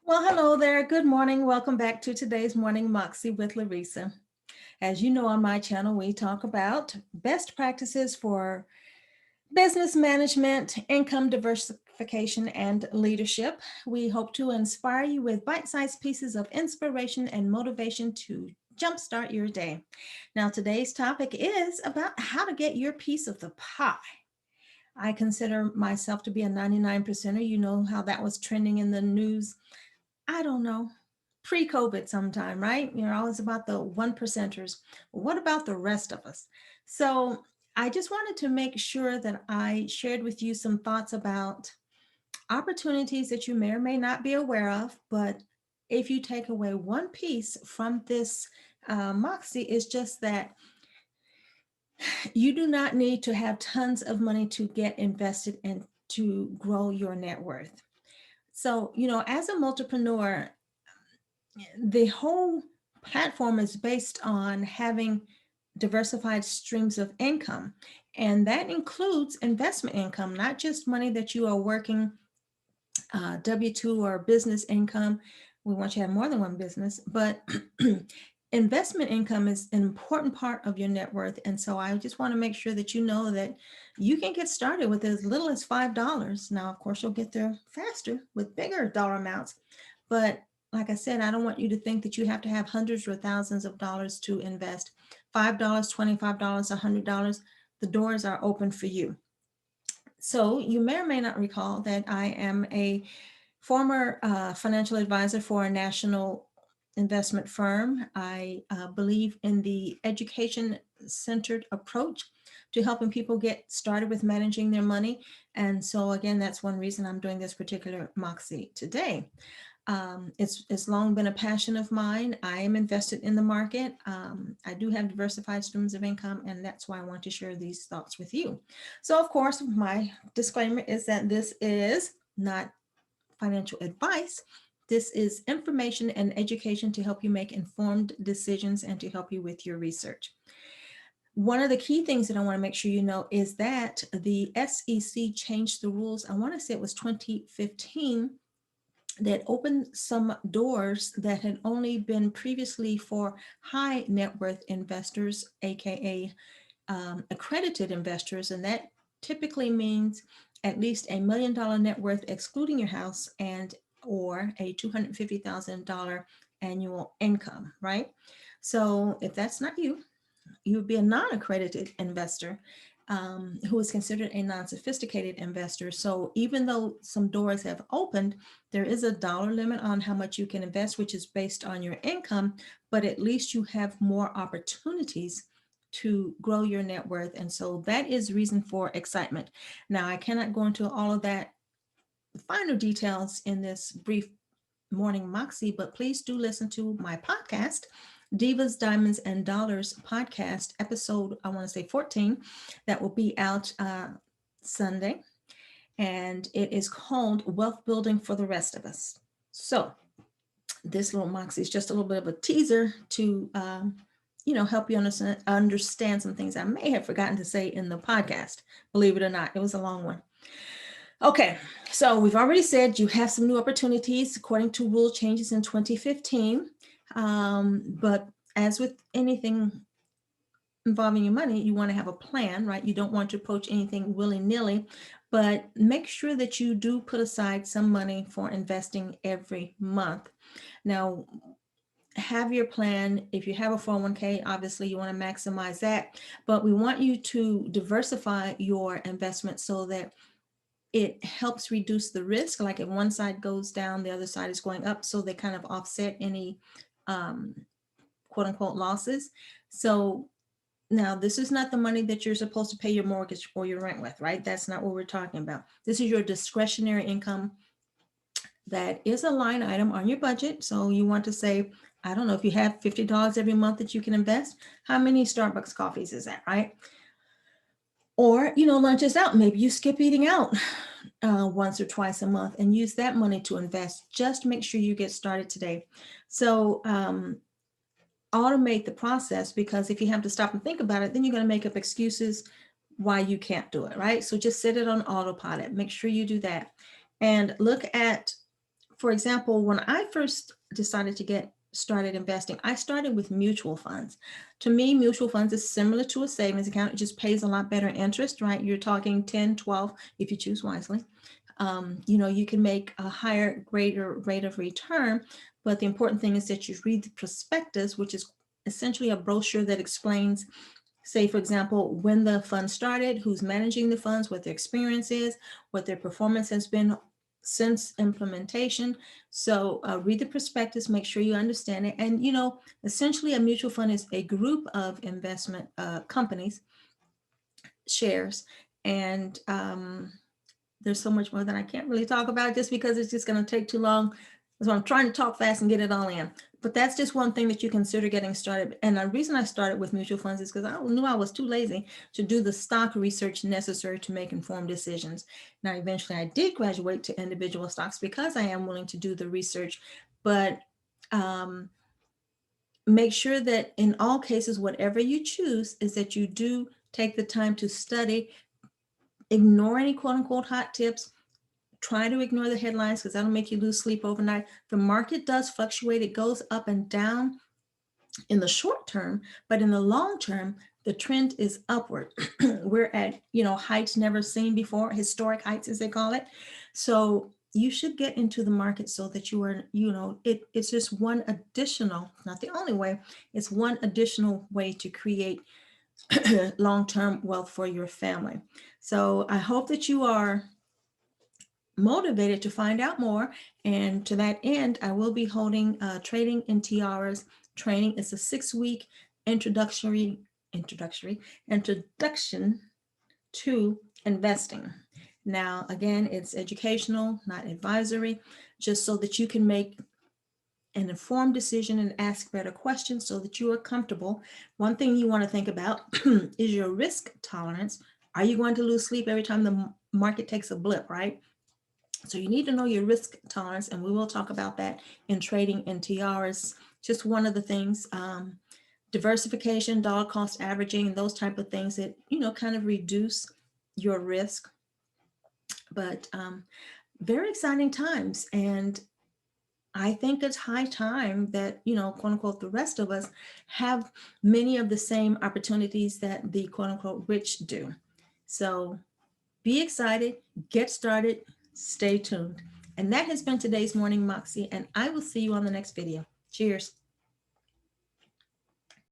Well, hello there. Good morning. Welcome back to today's Morning Moxie with Larisa. As you know, on my channel, we talk about best practices for business management, income diversification, and leadership. We hope to inspire you with bite-sized pieces of inspiration and motivation to jumpstart your day. Now, today's topic is about how to get your piece of the pie. I consider myself to be a 99 percenter. You know how that was trending in the news. I don't know, pre-COVID sometime, right? You're always about the one percenters. What about the rest of us? So I just wanted to make sure that I shared with you some thoughts about opportunities that you may or may not be aware of. But if you take away one piece from this Moxie, is just that you do not need to have tons of money to get invested and to grow your net worth. So, as a multipreneur, the whole platform is based on having diversified streams of income. And that includes investment income, not just money that you are working W-2 or business income. We want you to have more than one business, but investment income is an important part of your net worth. And so I just want to make sure that you know that you can get started with as little as $5. Now, of course, you'll get there faster with bigger dollar amounts. But like I said, I don't want you to think that you have to have hundreds or thousands of dollars to invest. $5, $25, $100, the doors are open for you. So you may or may not recall that I am a former financial advisor for a national investment firm. I believe in the education-centered approach to helping people get started with managing their money. And so again, that's one reason I'm doing this particular Moxie today. It's long been a passion of mine. I am invested in the market. I do have diversified streams of income, and that's why I want to share these thoughts with you. So, of course, my disclaimer is that this is not financial advice. This is information and education to help you make informed decisions and to help you with your research. One of the key things that I want to make sure you know is that the SEC changed the rules. I want to say it was 2015 that opened some doors that had only been previously for high net worth investors, aka accredited investors, and that typically means at least $1 million net worth excluding your house and or a $250,000 annual income, right? So if that's not you, you would be a non-accredited investor who is considered a non-sophisticated investor. So even though some doors have opened, there is a dollar limit on how much you can invest, which is based on your income, but at least you have more opportunities to grow your net worth. And so that is reason for excitement. Now, I cannot go into all of that finer details in this brief morning Moxie, but please do listen to my podcast, Divas, Diamonds, and Dollars podcast, episode, I want to say 14, that will be out Sunday. And it is called Wealth Building for the Rest of Us. So this little Moxie is just a little bit of a teaser to, help you understand some things I may have forgotten to say in the podcast. Believe it or not, it was a long one. Okay, so we've already said you have some new opportunities according to rule changes in 2015. But as with anything involving your money, you want to have a plan, right? You don't want to approach anything willy-nilly, but make sure that you do put aside some money for investing every month. Now, have your plan. If you have a 401k, obviously you want to maximize that, but we want you to diversify your investment so that it helps reduce the risk. Like if one side goes down, the other side is going up. So they kind of offset any quote unquote losses. So now this is not the money that you're supposed to pay your mortgage or your rent with, right? That's not what we're talking about. This is your discretionary income. That is a line item on your budget. So you want to say, I don't know, if you have $50 every month that you can invest, how many Starbucks coffees is that, right? Or, lunch is out. Maybe you skip eating out once or twice a month and use that money to invest. Just make sure you get started today. So automate the process, because if you have to stop and think about it, then you're going to make up excuses why you can't do it, right? So just set it on autopilot. Make sure you do that. And look at for example, when I first decided to get started investing, I started with mutual funds. To me, mutual funds is similar to a savings account. It just pays a lot better interest, right? You're talking 10, 12 if you choose wisely. You can make a higher, greater rate of return, but the important thing is that you read the prospectus, which is essentially a brochure that explains, say, for example, when the fund started, who's managing the funds, what their experience is, what their performance has been since implementation. So read the prospectus, make sure you understand it. And, essentially a mutual fund is a group of investment companies, shares, and there's so much more that I can't really talk about just because it's just going to take too long. So I'm trying to talk fast and get it all in. But that's just one thing that you consider getting started. And the reason I started with mutual funds is because I knew I was too lazy to do the stock research necessary to make informed decisions. Now, eventually I did graduate to individual stocks because I am willing to do the research. But make sure that in all cases, whatever you choose, is that you do take the time to study, ignore any quote unquote hot tips. Try to ignore the headlines because that'll make you lose sleep overnight. The market does fluctuate. It goes up and down in the short term, but in the long term, the trend is upward. We're at, heights never seen before, historic heights, as they call it. So you should get into the market so that you are, it's just one additional, not the only way, it's one additional way to create long-term wealth for your family. So I hope that you are motivated to find out more. And to that end, I will be holding Trading in Tiaras training. It's a 6-week introduction to investing. Now, again, it's educational, not advisory, just so that you can make an informed decision and ask better questions so that you are comfortable. One thing you want to think about is your risk tolerance. Are you going to lose sleep every time the market takes a blip, right? So you need to know your risk tolerance, and we will talk about that in Trading in Tiaras. Just one of the things, diversification, dollar cost averaging, and those type of things that, kind of reduce your risk. But very exciting times. And I think it's high time that, quote unquote, the rest of us have many of the same opportunities that the quote unquote rich do. So be excited, get started, stay tuned. And that has been today's Morning Moxie, and I will see you on the next video. Cheers.